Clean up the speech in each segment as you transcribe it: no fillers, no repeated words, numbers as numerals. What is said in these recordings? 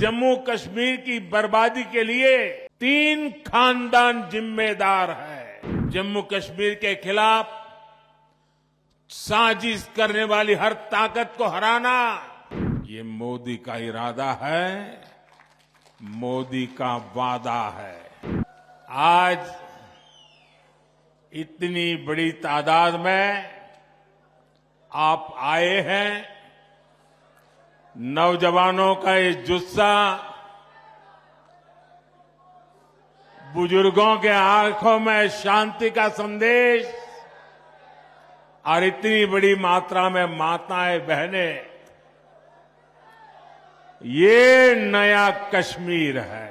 जम्मू कश्मीर की बर्बादी के लिए 3 खानदान जिम्मेदार है। जम्मू कश्मीर के खिलाफ साजिश करने वाली हर ताकत को हराना ये मोदी का इरादा है, मोदी का वादा है। आज इतनी बड़ी तादाद में आप आए हैं। नौजवानों का ये जुस्सा, बुजुर्गों के आंखों में शांति का संदेश और इतनी बड़ी मात्रा में माताएं बहनें, ये नया कश्मीर है।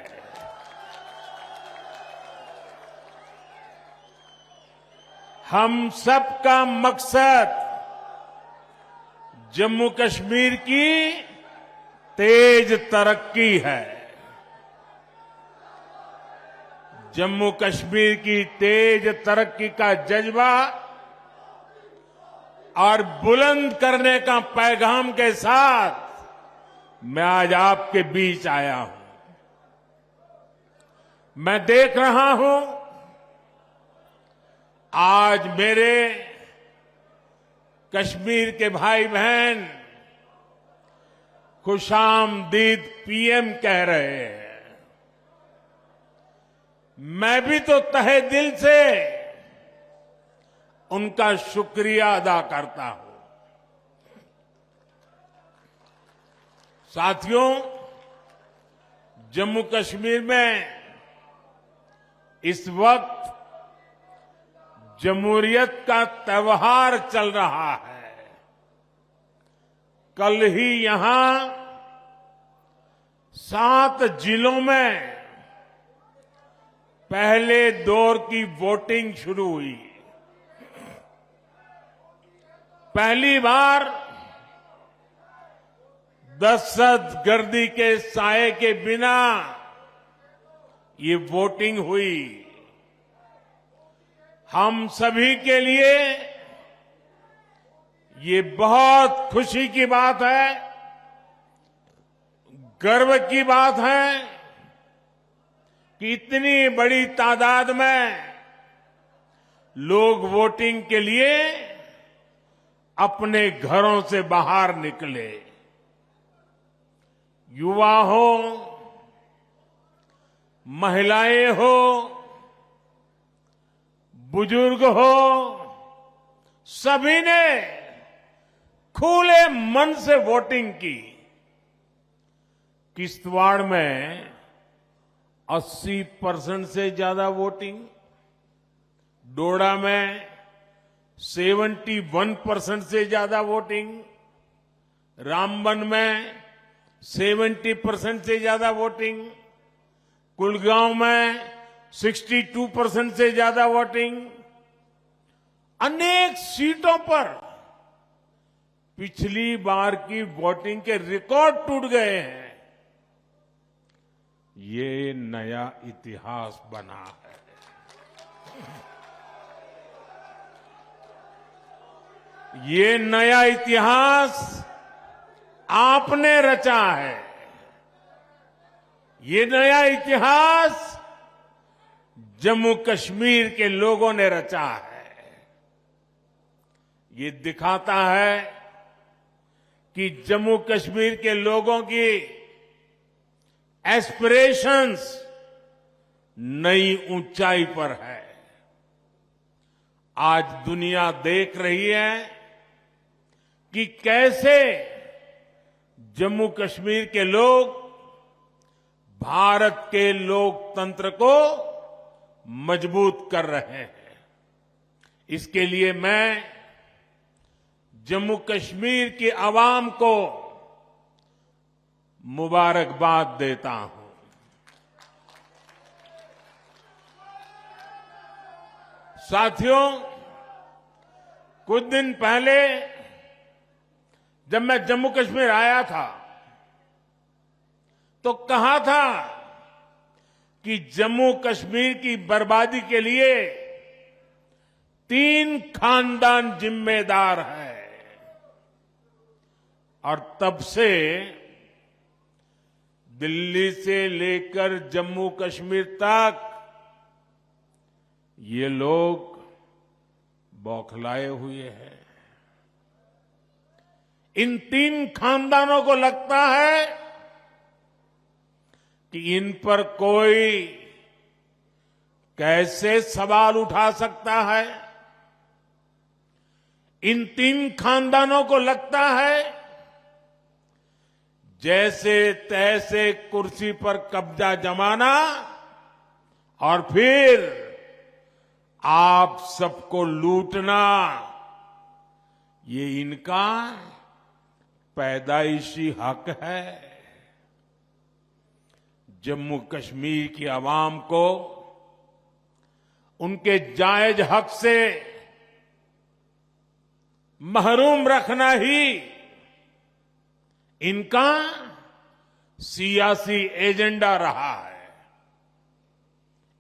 हम सबका मकसद जम्मू कश्मीर की तेज तरक्की है। जम्मू कश्मीर की तेज तरक्की का जज्बा और बुलंद करने का पैगाम के साथ मैं आज आपके बीच आया हूं। मैं देख रहा हूं आज मेरे कश्मीर के भाई बहन खुशामदीद पीएम कह रहे हैं। मैं भी तो तहे दिल से उनका शुक्रिया अदा करता हूं। साथियों, जम्मू कश्मीर में इस वक्त जमहूरियत का त्योहार चल रहा है। कल ही यहां 7 जिलों में पहले दौर की वोटिंग शुरू हुई। पहली बार दहशतगर्दी के साए के बिना ये वोटिंग हुई। हम सभी के लिए ये बहुत खुशी की बात है, गर्व की बात है कि इतनी बड़ी तादाद में लोग वोटिंग के लिए अपने घरों से बाहर निकले। युवा हो, महिलाएं हो, बुजुर्ग हो, सभी ने खुले मन से वोटिंग की। किश्तवाड़ में 80% से ज्यादा वोटिंग, डोडा में 71% से ज्यादा वोटिंग, रामबन में 70% से ज्यादा वोटिंग, कुलगांव में 62% से ज्यादा वोटिंग। अनेक सीटों पर पिछली बार की वोटिंग के रिकॉर्ड टूट गए हैं। ये नया इतिहास बना है। ये नया इतिहास आपने रचा है। ये नया इतिहास जम्मू कश्मीर के लोगों ने रचा है। ये दिखाता है कि जम्मू कश्मीर के लोगों की एस्पिरेशंस नई ऊंचाई पर है। आज दुनिया देख रही है कि कैसे जम्मू कश्मीर के लोग भारत के लोकतंत्र को मजबूत कर रहे हैं। इसके लिए मैं जम्मू कश्मीर की आवाम को मुबारकबाद देता हूं। साथियों, कुछ दिन पहले जब मैं जम्मू कश्मीर आया था तो कहा था कि जम्मू कश्मीर की बर्बादी के लिए 3 खानदान जिम्मेदार है। और तब से दिल्ली से लेकर जम्मू कश्मीर तक ये लोग बौखलाए हुए हैं। इन तीन खानदानों को लगता है कि इन पर कोई कैसे सवाल उठा सकता है। इन तीन खानदानों को लगता है जैसे तैसे कुर्सी पर कब्जा जमाना और फिर आप सबको लूटना, ये इनका पैदाइशी हक है। जम्मू कश्मीर की आवाम को उनके जायज हक से महरूम रखना ही इनका सियासी एजेंडा रहा है।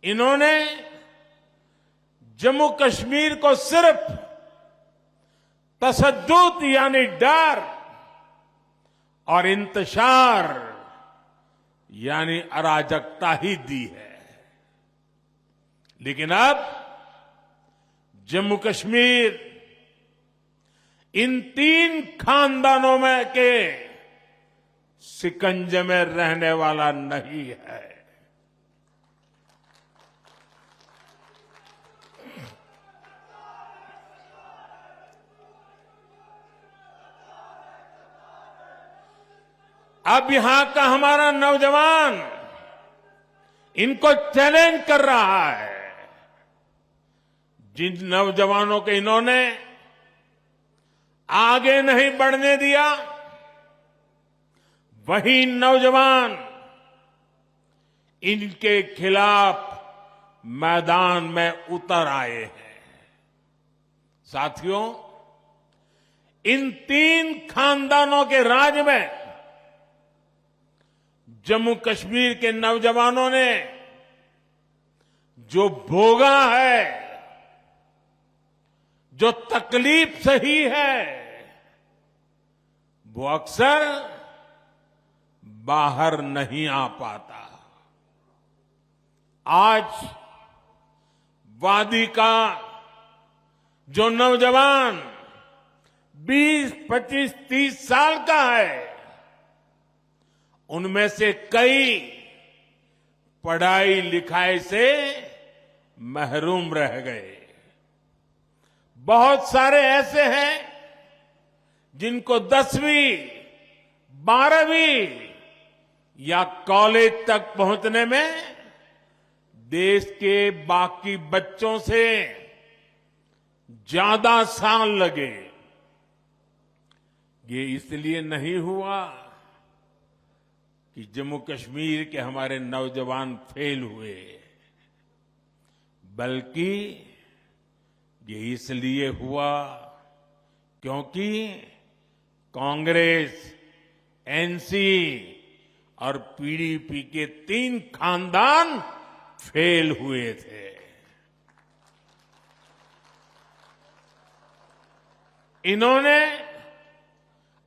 इन्होंने जम्मू कश्मीर को सिर्फ तशद्दुद यानी डर और इंतशार यानी अराजकता ही दी है। लेकिन अब जम्मू कश्मीर इन तीन खानदानों में के शिकंजे में रहने वाला नहीं है। अब यहां का हमारा नौजवान इनको चैलेंज कर रहा है। जिन नौजवानों के इन्होंने आगे नहीं बढ़ने दिया, वही नौजवान इनके खिलाफ मैदान में उतर आए हैं। साथियों, इन तीन खानदानों के राज में जम्मू कश्मीर के नौजवानों ने जो भोगा है, जो तकलीफ सही है, वो अक्सर बाहर नहीं आ पाता। आज वादी का जो नौजवान 20, 25, 30 साल का है, उनमें से कई पढ़ाई लिखाई से महरूम रह गए। बहुत सारे ऐसे हैं जिनको 10वीं, 12वीं या कॉलेज तक पहुंचने में देश के बाकी बच्चों से ज्यादा साल लगे। ये इसलिए नहीं हुआ कि जम्मू कश्मीर के हमारे नौजवान फेल हुए, बल्कि ये इसलिए हुआ क्योंकि कांग्रेस, एनसी और पीडीपी के तीन खानदान फेल हुए थे। इन्होंने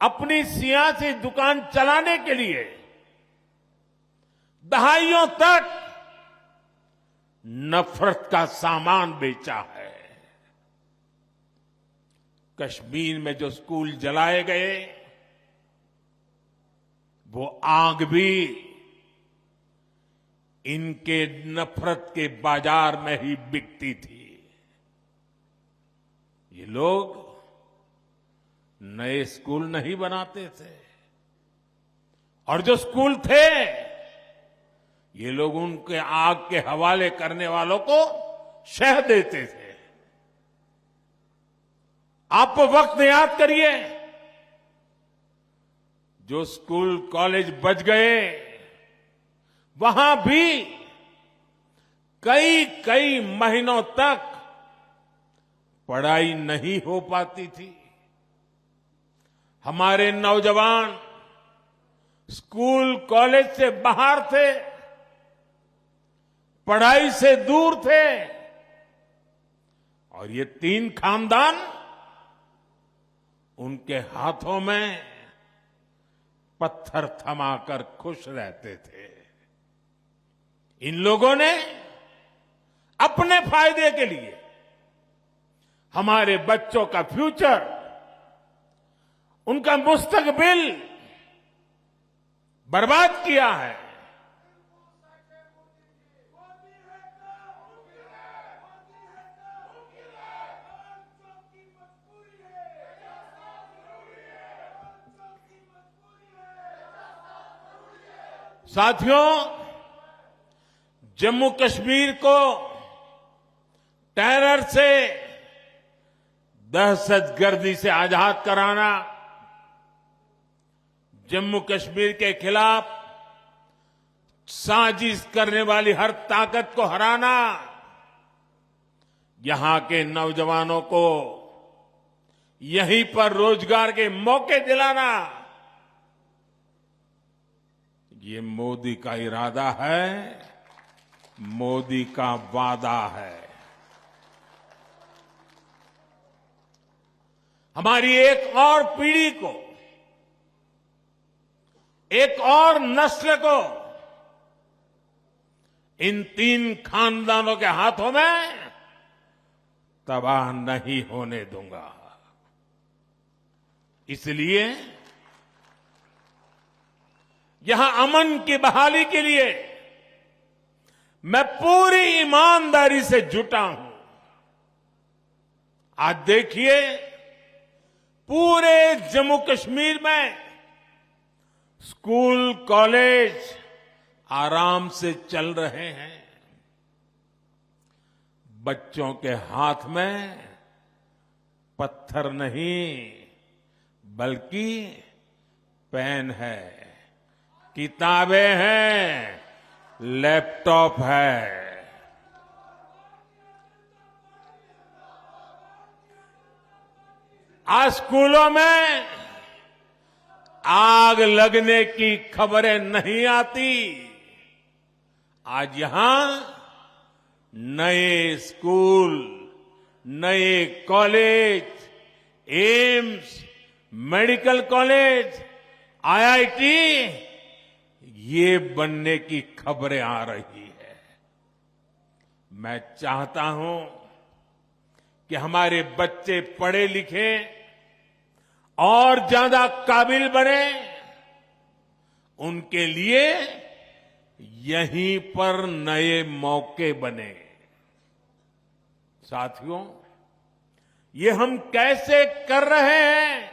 अपनी सियासी दुकान चलाने के लिए दहाइयों तक नफरत का सामान बेचा है। कश्मीर में जो स्कूल जलाए गए, वो आग भी इनके नफरत के बाजार में ही बिकती थी। ये लोग नए स्कूल नहीं बनाते थे, और जो स्कूल थे, ये लोग उनके आग के हवाले करने वालों को शह देते थे। आप वक्त याद करिए, जो स्कूल कॉलेज बच गए, वहां भी कई कई महीनों तक पढ़ाई नहीं हो पाती थी। हमारे नौजवान स्कूल कॉलेज से बाहर थे, पढ़ाई से दूर थे, और ये तीन खानदान उनके हाथों में पत्थर थमाकर खुश रहते थे। इन लोगों ने अपने फायदे के लिए हमारे बच्चों का फ्यूचर, उनका मुस्तकबिल बर्बाद किया है। साथियों, जम्मू कश्मीर को टेरर से, दहशतगर्दी से आजाद कराना, जम्मू कश्मीर के खिलाफ साजिश करने वाली हर ताकत को हराना, यहां के नौजवानों को यहीं पर रोजगार के मौके दिलाना, ये मोदी का इरादा है, मोदी का वादा है। हमारी एक और पीढ़ी को, एक और नस्ल को इन 3 खानदानों के हाथों में तबाह नहीं होने दूंगा। इसलिए यहां अमन की बहाली के लिए मैं पूरी ईमानदारी से जुटा हूं। आज देखिए, पूरे जम्मू कश्मीर में स्कूल, कॉलेज आराम से चल रहे हैं। बच्चों के हाथ में पत्थर नहीं, बल्कि पेन है, किताबें हैं, लैपटॉप है। आज स्कूलों में आग लगने की खबरें नहीं आती। आज यहां नए स्कूल, नए college, AIIMS, medical college, IIT, ये बनने की खबरें आ रही है। मैं चाहता हूं कि हमारे बच्चे पढ़े लिखे और ज्यादा काबिल बने, उनके लिए यहीं पर नए मौके बने। साथियों, ये हम कैसे कर रहे हैं?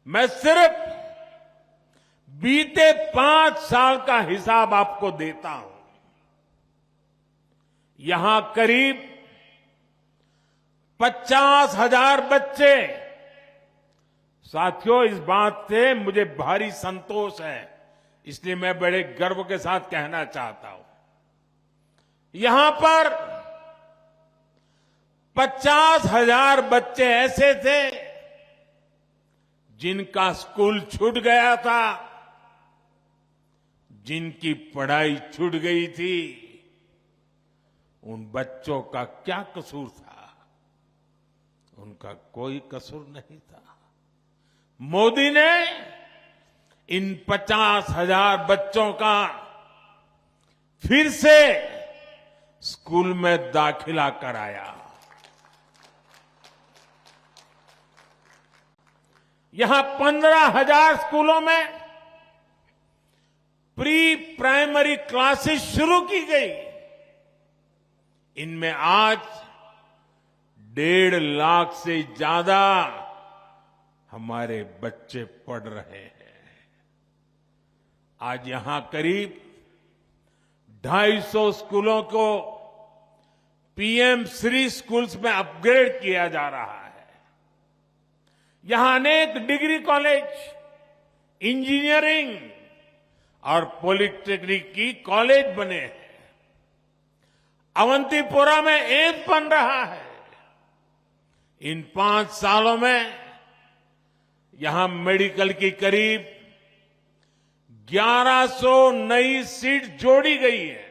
मैं सिर्फ बीते 5 साल का हिसाब आपको देता हूं। यहां करीब 50,000 बच्चे, साथियों, इस बात से मुझे भारी संतोष है, इसलिए मैं बड़े गर्व के साथ कहना चाहता हूं, यहां पर 50,000 बच्चे ऐसे थे जिनका स्कूल छूट गया था, जिनकी पढ़ाई छूट गई थी। उन बच्चों का क्या कसूर था? उनका कोई कसूर नहीं था। मोदी ने इन 50,000 बच्चों का फिर से स्कूल में दाखिला कराया। यहां 15,000 स्कूलों में प्री प्राइमरी क्लासेस शुरू की गई। इनमें आज 1.5 लाख से ज्यादा हमारे बच्चे पढ़ रहे हैं। आज यहां करीब 250 स्कूलों को पीएम श्री स्कूल्स में अपग्रेड किया जा रहा है। यहां अनेक डिग्री कॉलेज, इंजीनियरिंग और पॉलिटेक्निक की कॉलेज बने हैं। अवंतीपोरा में एम्स बन रहा है। इन 5 सालों में यहां मेडिकल की करीब 1100 नई सीट जोड़ी गई है।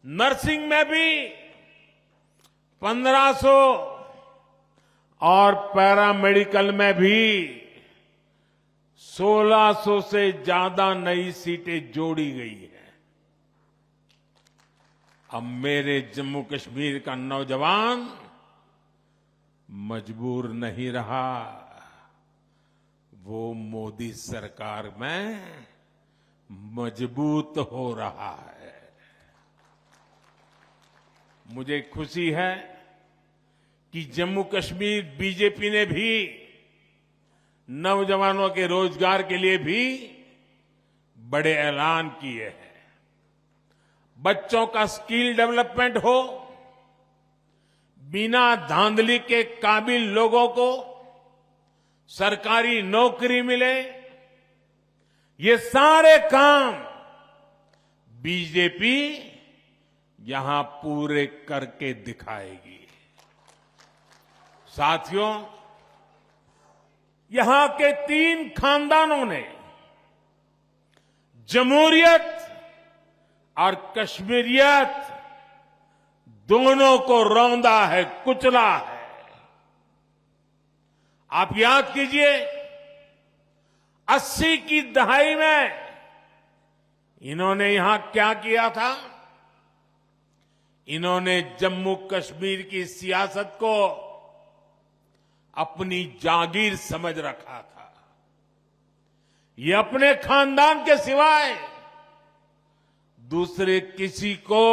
नर्सिंग में भी 1500 और पैरामेडिकल में भी 1600 से ज्यादा नई सीटें जोड़ी गई है। अब मेरे जम्मू कश्मीर का नौजवान मजबूर नहीं रहा, वो मोदी सरकार में मजबूत हो रहा है। मुझे खुशी है कि जम्मू कश्मीर बीजेपी ने भी नौजवानों के रोजगार के लिए भी बड़े ऐलान किए हैं। बच्चों का स्किल डेवलपमेंट हो, बिना धांधली के काबिल लोगों को सरकारी नौकरी मिले, ये सारे काम बीजेपी यहां पूरे करके दिखाएगी। साथियों, यहां के 3 खानदानों ने जमहूरियत और कश्मीरियत दोनों को रौंदा है, कुचला है। आप याद कीजिए, 80 की दहाई में इन्होंने यहां क्या किया था? इन्होंने जम्मू कश्मीर की सियासत को अपनी जागीर समझ रखा था। ये अपने खानदान के सिवाय दूसरे किसी को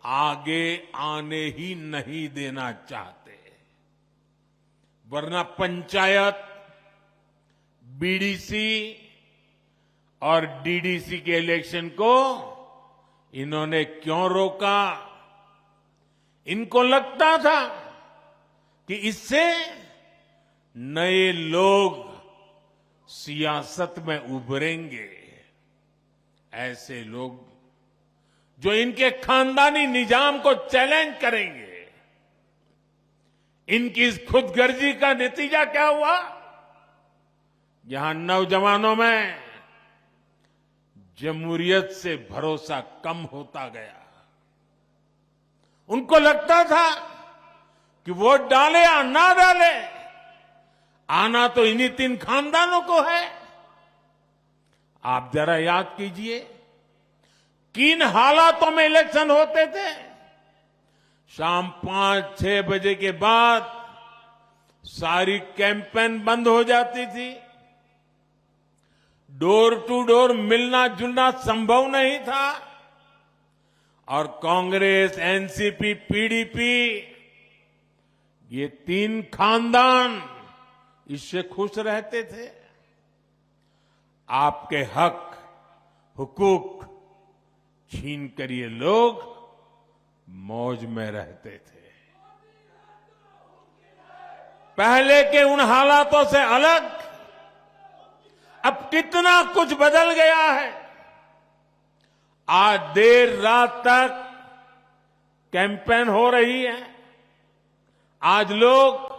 आगे आने ही नहीं देना चाहते, वरना पंचायत, बीडीसी और डीडीसी के इलेक्शन को इन्होंने क्यों रोका? इनको लगता था कि इससे नए लोग सियासत में उभरेंगे। ऐसे लोग जो इनके खानदानी निजाम को चैलेंज करेंगे, इनकी इस खुदगर्जी का नतीजा क्या हुआ? यहां नौजवानों में जमहूरियत से भरोसा कम होता गया। उनको लगता था कि वोट डाले या ना डाले, आना तो इन्हीं 3 खानदानों को है। आप जरा याद कीजिए, किन हालातों में इलेक्शन होते थे। शाम 5-6 बजे के बाद सारी कैंपेन बंद हो जाती थी। डोर टू डोर मिलना जुलना संभव नहीं था और कांग्रेस, एनसीपी, पीडीपी, ये 3 खानदान इससे खुश रहते थे। आपके हक, हुकूक छीन कर ये लोग मौज में रहते थे। पहले के उन हालातों से अलग अब कितना कुछ बदल गया है। आज देर रात तक कैंपेन हो रही है। आज लोग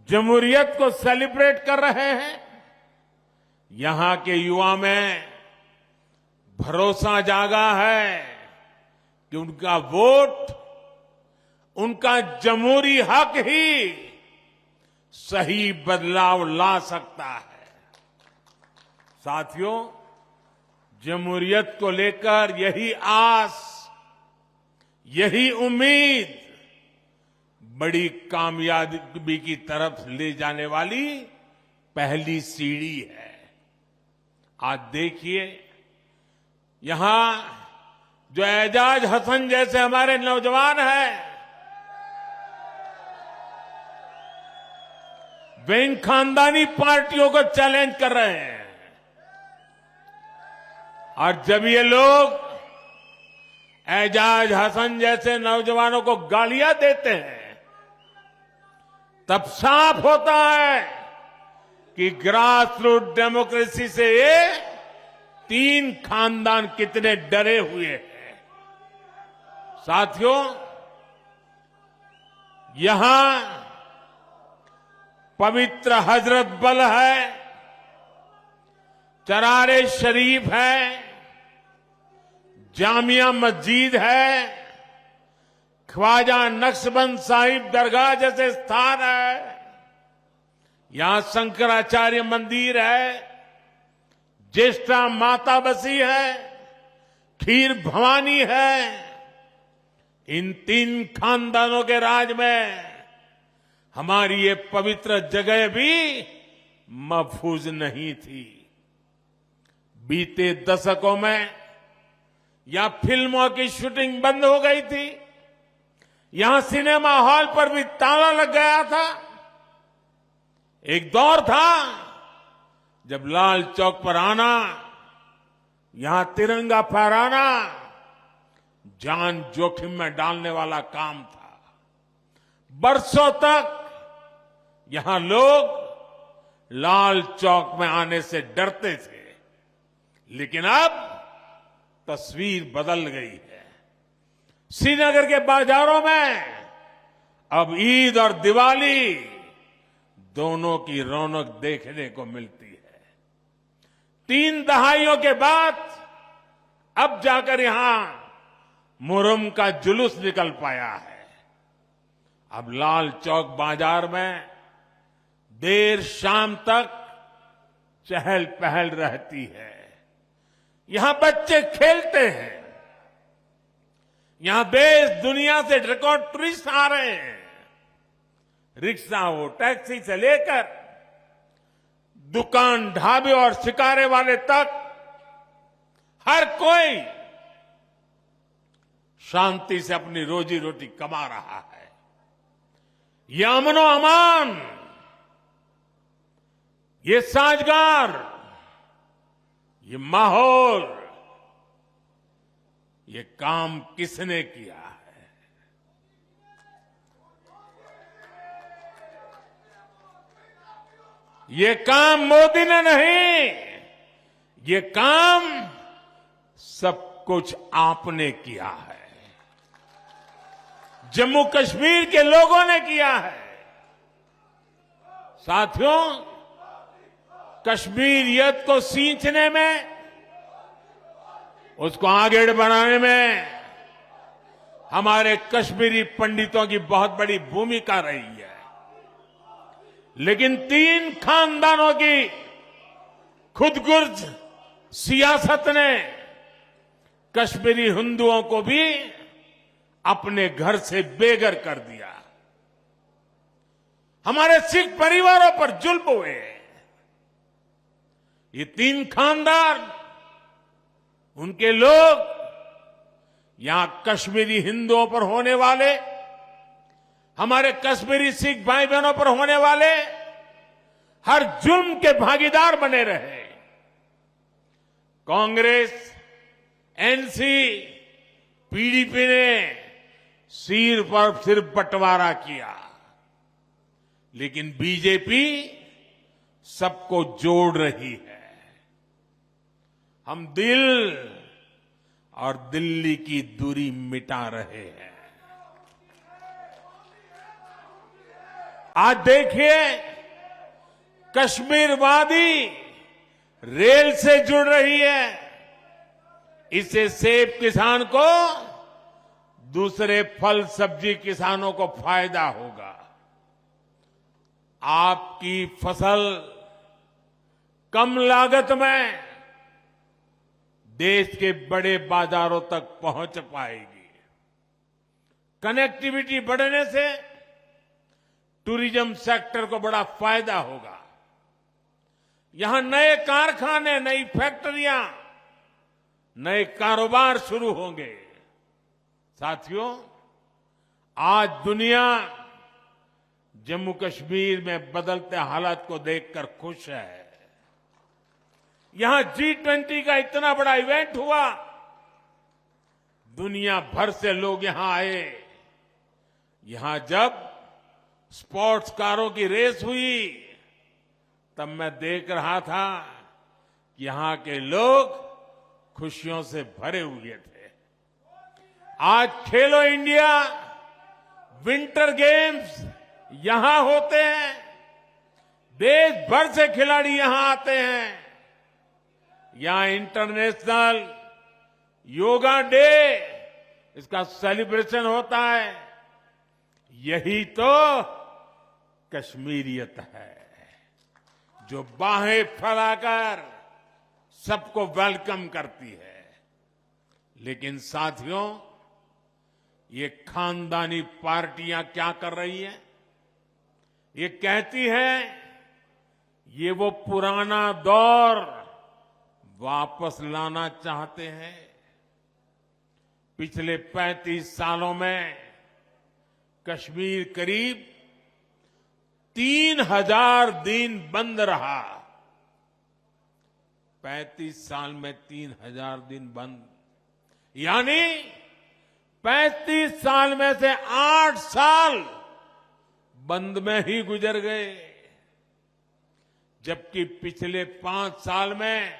जमहूरियत को सेलिब्रेट कर रहे हैं। यहां के युवा में भरोसा जागा है कि उनका वोट, उनका जमहूरी हक ही सही बदलाव ला सकता है। साथियों, जमहूरियत को लेकर यही आस, यही उम्मीद बड़ी कामयाबी की तरफ ले जाने वाली पहली सीढ़ी है। आज देखिए, यहां जो एजाज हसन जैसे हमारे नौजवान हैं, वे इन खानदानी पार्टियों को चैलेंज कर रहे हैं। और जब ये लोग एजाज हसन जैसे नौजवानों को गालियां देते हैं, तब साफ होता है कि ग्रास रूट डेमोक्रेसी से ये 3 खानदान कितने डरे हुए हैं। साथियों, यहां पवित्र हजरत बल है, चरारे शरीफ है, जामिया मस्जिद है, ख्वाजा नक्शबंद साहिब दरगाह जैसे स्थान है। यहां शंकराचार्य मंदिर है, ज्येष्ठा माता बसी है, खीर भवानी है। इन 3 खानदानों के राज में हमारी ये पवित्र जगह भी महफूज नहीं थी। बीते दशकों में यहां फिल्मों की शूटिंग बंद हो गई थी, यहां सिनेमा हॉल पर भी ताला लग गया था। एक दौर था जब लाल चौक पर आना, यहां तिरंगा फहराना जान जोखिम में डालने वाला काम था। बरसों तक यहां लोग लाल चौक में आने से डरते थे, लेकिन अब तस्वीर बदल गई है। श्रीनगर के बाजारों में अब ईद और दिवाली दोनों की रौनक देखने को मिलती है। 3 दहाइयों के बाद अब जाकर यहां मुहर्रम का जुलूस निकल पाया है। अब लाल चौक बाजार में देर शाम तक चहल पहल रहती है। यहां बच्चे खेलते हैं, यहां देश दुनिया से रिकॉर्ड टूरिस्ट आ रहे हैं। रिक्शा हो, टैक्सी से लेकर दुकान, ढाबे और शिकारे वाले तक हर कोई शांति से अपनी रोजी रोटी कमा रहा है। ये अमनो अमान, ये साजगार, ये माहौल, ये काम किसने किया है? ये काम मोदी ने नहीं, ये काम सब कुछ आपने किया है, जम्मू कश्मीर के लोगों ने किया है। साथियों, कश्मीरियत को सींचने में, उसको आगे बढ़ाने में हमारे कश्मीरी पंडितों की बहुत बड़ी भूमिका रही है। लेकिन 3 खानदानों की खुदगर्ज सियासत ने कश्मीरी हिंदुओं को भी अपने घर से बेघर कर दिया। हमारे सिख परिवारों पर जुल्म हुए। ये 3 खानदान, उनके लोग यहां कश्मीरी हिंदुओं पर होने वाले, हमारे कश्मीरी सिख भाई बहनों पर होने वाले हर जुल्म के भागीदार बने रहे। कांग्रेस, एनसी, पीडीपी ने सिर पर सिर बंटवारा किया, लेकिन बीजेपी सबको जोड़ रही है। हम दिल और दिल्ली की दूरी मिटा रहे हैं। आज देखिए, कश्मीर वादी रेल से जुड़ रही है। इससे सेब किसान को, दूसरे फल सब्जी किसानों को फायदा होगा। आपकी फसल कम लागत में देश के बड़े बाजारों तक पहुंच पाएगी। कनेक्टिविटी बढ़ने से टूरिज्म सेक्टर को बड़ा फायदा होगा। यहां नए कारखाने, नई फैक्ट्रियां, नए कारोबार शुरू होंगे। साथियों, आज दुनिया जम्मू कश्मीर में बदलते हालात को देखकर खुश है। यहां G20 का इतना बड़ा इवेंट हुआ, दुनिया भर से लोग यहां आए। यहां जब स्पोर्ट्स कारों की रेस हुई, तब मैं देख रहा था कि यहां के लोग खुशियों से भरे हुए थे। आज खेलो इंडिया विंटर गेम्स यहां होते हैं, देश भर से खिलाड़ी यहां आते हैं। यहां इंटरनेशनल योगा डे, इसका सेलिब्रेशन होता है। यही तो कश्मीरियत है। जो बाहें फैलाकर सबको वेलकम करती है। लेकिन साथियों, ये खानदानी पार्टियां क्या कर रही हैं? ये कहती हैं ये वो पुराना दौर वापस लाना चाहते हैं। पिछले 35 सालों में कश्मीर करीब 3000 दिन बंद रहा। 35 साल में 3000 दिन बंद, यानी 35 साल में से 8 साल बंद में ही गुजर गए, जबकि पिछले 5 साल में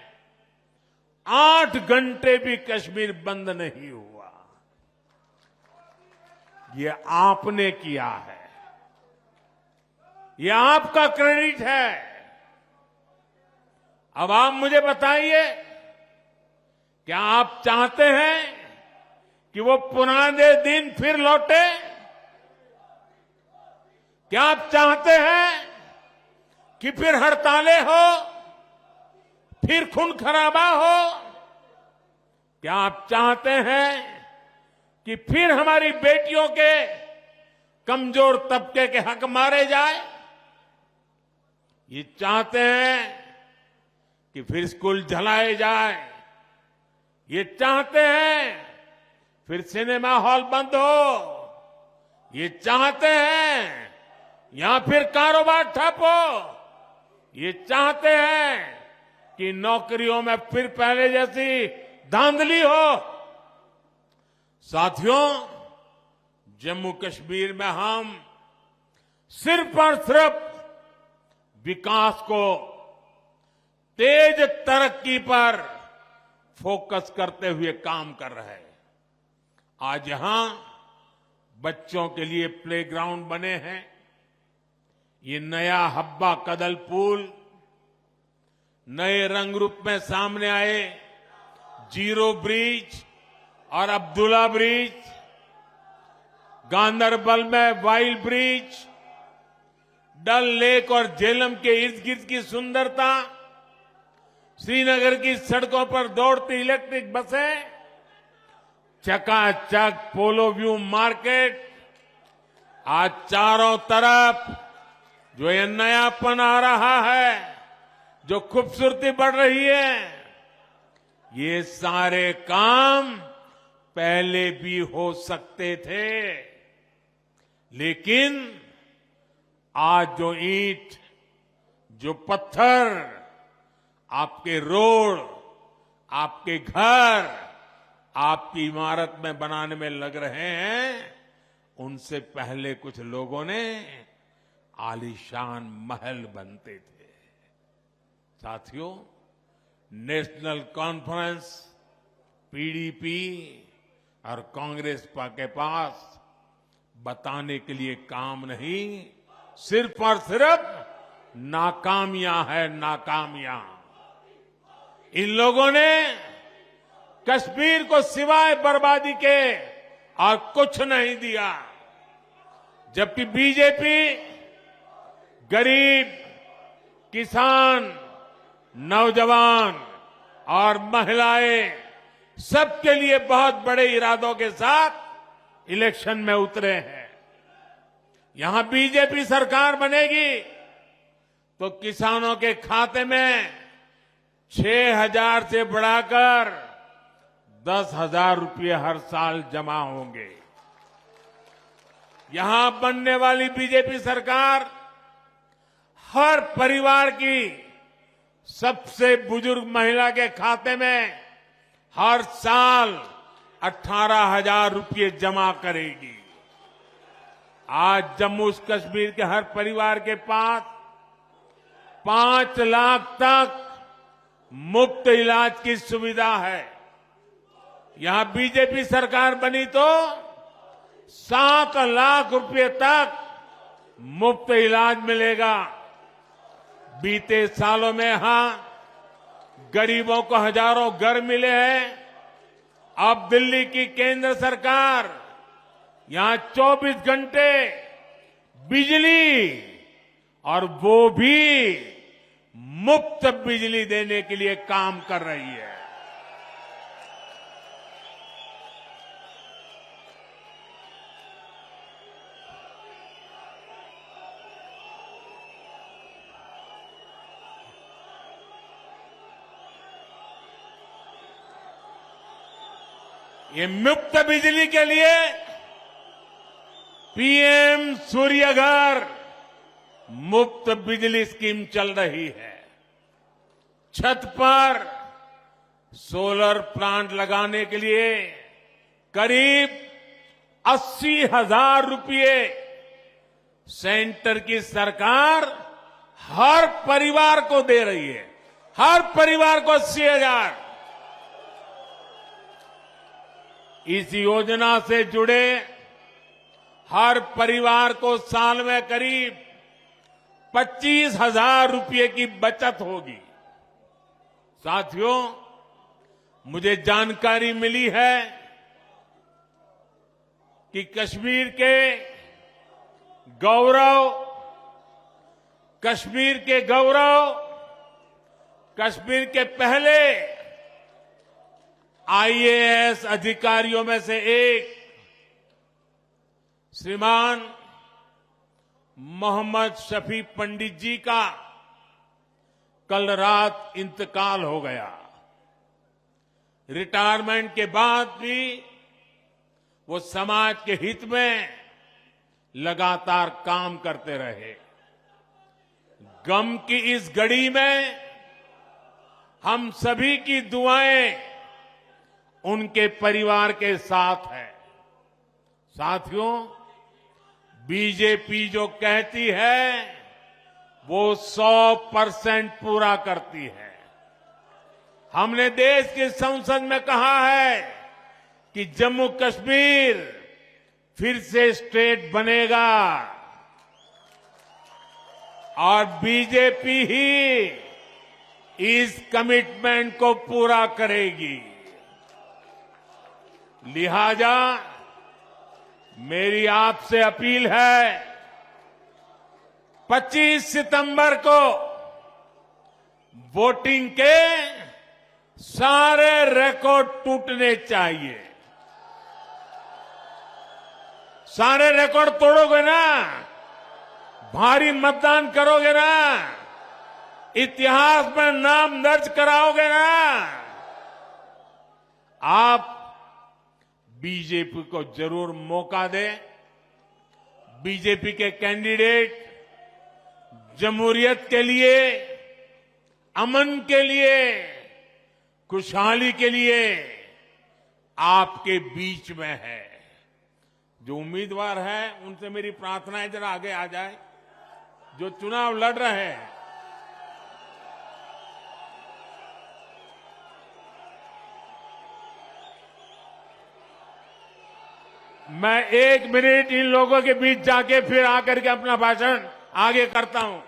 8 घंटे भी कश्मीर बंद नहीं हुआ। ये आपने किया है, ये आपका क्रेडिट है। अब आप मुझे बताइए, क्या आप चाहते हैं कि वो पुराने दिन फिर लौटे? क्या आप चाहते हैं कि फिर हड़तालें हो, फिर खून खराबा हो? क्या आप चाहते हैं कि फिर हमारी बेटियों के कमजोर तबके के हक मारे जाए? ये चाहते हैं कि फिर स्कूल जलाए जाए? ये चाहते हैं फिर सिनेमा हॉल बंद हो? ये चाहते हैं या फिर कारोबार ठप हो? ये चाहते हैं कि नौकरियों में फिर पहले जैसी धांधली हो? साथियों, जम्मू कश्मीर में हम सिर्फ और सिर्फ विकास को, तेज तरक्की पर फोकस करते हुए काम कर रहे हैं। आज यहां बच्चों के लिए प्लेग्राउंड बने हैं। ये नया हब्बा कदल पुल, नए रंग रूप में सामने आए जीरो ब्रिज और अब्दुल्ला ब्रिज, गांदरबल में वाइल ब्रिज, डल लेक और झेलम के इर्द गिर्द की सुंदरता, श्रीनगर की सड़कों पर दौड़ती इलेक्ट्रिक बसें, चकाचक पोलो व्यू मार्केट, आज चारों तरफ जो ये नयापन आ रहा है, जो खूबसूरती बढ़ रही है, ये सारे काम पहले भी हो सकते थे। लेकिन आज जो ईंट, जो पत्थर आपके रोड, आपके घर, आपकी इमारत में बनाने में लग रहे हैं, उनसे पहले कुछ लोगों ने आलीशान महल बनते थे। साथियों, नेशनल कॉन्फ्रेंस, पीडीपी और कांग्रेस के पास बताने के लिए काम नहीं, सिर्फ और सिर्फ नाकामियां है, नाकामियां। इन लोगों ने कश्मीर को सिवाय बर्बादी के और कुछ नहीं दिया, जबकि बीजेपी गरीब, किसान, नौजवान और महिलाएं सबके लिए बहुत बड़े इरादों के साथ इलेक्शन में उतरे हैं। यहां बीजेपी सरकार बनेगी तो किसानों के खाते में 6,000 से बढ़ाकर 10,000 रुपये हर साल जमा होंगे। यहां बनने वाली बीजेपी सरकार हर परिवार की सबसे बुजुर्ग महिला के खाते में हर साल 18,000 रुपये जमा करेगी। आज जम्मू कश्मीर के हर परिवार के पास 5 लाख तक मुफ्त इलाज की सुविधा है। यहां बीजेपी सरकार बनी तो 7 लाख रुपए तक मुफ्त इलाज मिलेगा। बीते सालों में यहां गरीबों को हजारों घर मिले हैं। अब दिल्ली की केंद्र सरकार यहां 24 घंटे बिजली और वो भी मुफ्त बिजली देने के लिए काम कर रही है। ये मुफ्त बिजली के लिए पीएम सूर्यघर मुफ्त बिजली स्कीम चल रही है। छत पर सोलर प्लांट लगाने के लिए करीब 80,000 रुपये सेंटर की सरकार हर परिवार को दे रही है। हर परिवार को 80,000। इस योजना से जुड़े हर परिवार को साल में करीब 25,000 रुपये की बचत होगी। साथियों, मुझे जानकारी मिली है कि कश्मीर के गौरव, कश्मीर के पहले आईएएस अधिकारियों में से एक श्रीमान मोहम्मद शफी पंडित जी का कल रात इंतकाल हो गया। रिटायरमेंट के बाद भी वो समाज के हित में लगातार काम करते रहे। गम की इस घड़ी में हम सभी की दुआएं उनके परिवार के साथ है। साथियों, बीजेपी जो कहती है वो 100% पूरा करती है। हमने देश की संसद में कहा है कि जम्मू कश्मीर फिर से स्टेट बनेगा और बीजेपी ही इस कमिटमेंट को पूरा करेगी। लिहाजा मेरी आपसे अपील है, 25 सितंबर को वोटिंग के सारे रिकॉर्ड टूटने चाहिए। सारे रिकॉर्ड तोड़ोगे ना, भारी मतदान करोगे ना, इतिहास में नाम दर्ज कराओगे ना, आप बीजेपी को जरूर मौका दें। बीजेपी के कैंडिडेट जमहूरियत के लिए, अमन के लिए, खुशहाली के लिए आपके बीच में है। जो उम्मीदवार है उनसे मेरी प्रार्थना है जरा आगे आ जाए, जो चुनाव लड़ रहे हैं। मैं 1 मिनट इन लोगों के बीच जाके फिर आकर के अपना भाषण आगे करता हूं।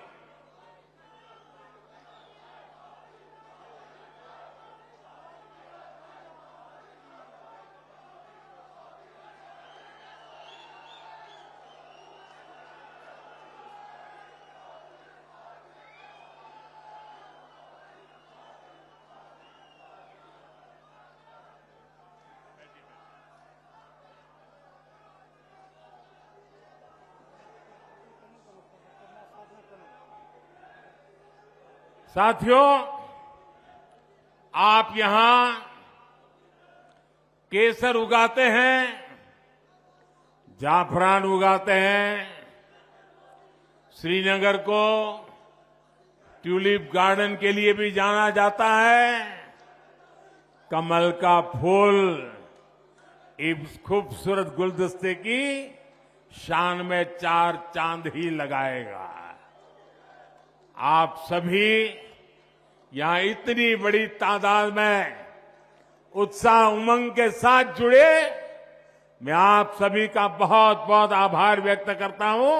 साथियों, आप यहां केसर उगाते हैं, जाफरान उगाते हैं। श्रीनगर को ट्यूलिप गार्डन के लिए भी जाना जाता है। कमल का फूल इस खूबसूरत गुलदस्ते की शान में 4 चांद ही लगाएगा। आप सभी यहां इतनी बड़ी तादाद में उत्साह उमंग के साथ जुड़े, मैं आप सभी का बहुत बहुत आभार व्यक्त करता हूं।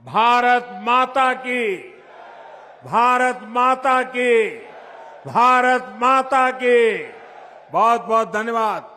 भारत माता की, भारत माता की, भारत माता की बहुत बहुत धन्यवाद।